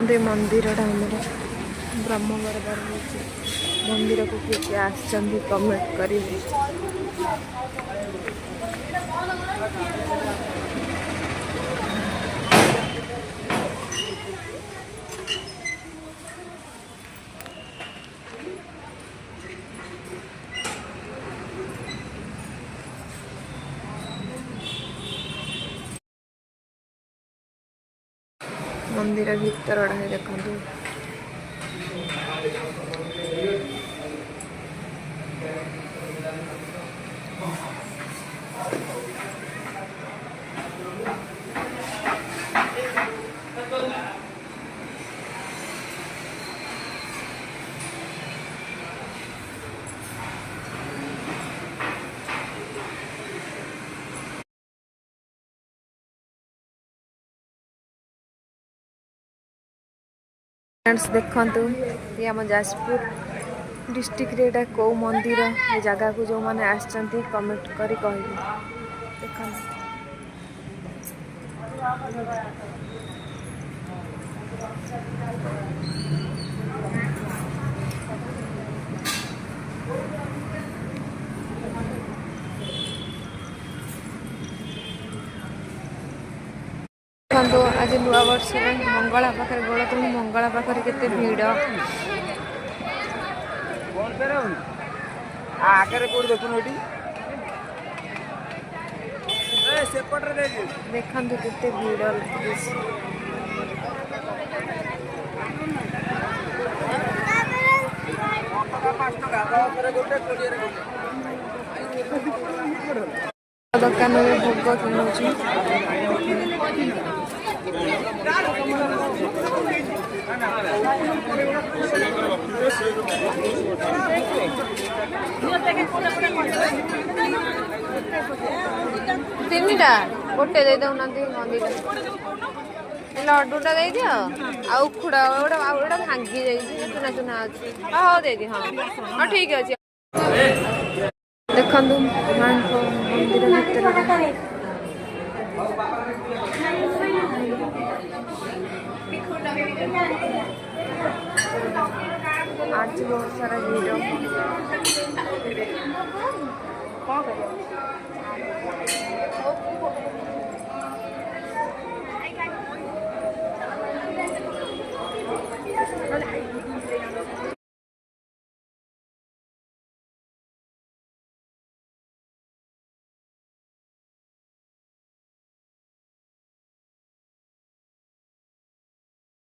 मंदिर ब्रह्मवरदार मंदिर को किए आसचंदी कमेंट करेंगे। मंदिर भीतर देखो फ्रेंड्स देखु ये आम जाजपुर डिस्ट्रिक्ट रे एटा कौ मंदिर ये जगह को जो मैंने आसचंती कमेंट करी कहबे। देखो आज नुआ वर्ष मंगला पाखे गणतंत्र मंगला पाखे केते भीड़ देखु केते भीड़ दुकान में भोग किणुची 3टा गोटे दे दौना मंदिर लड्डूटा दे दियो आ उखुड़ा गोटा भांगी जाइए चुना चुना अच्छे हाँ दे दी हाँ हाँ ठीक अच्छे। देखु मंदिर भीतर आज बहुत सारा भीड़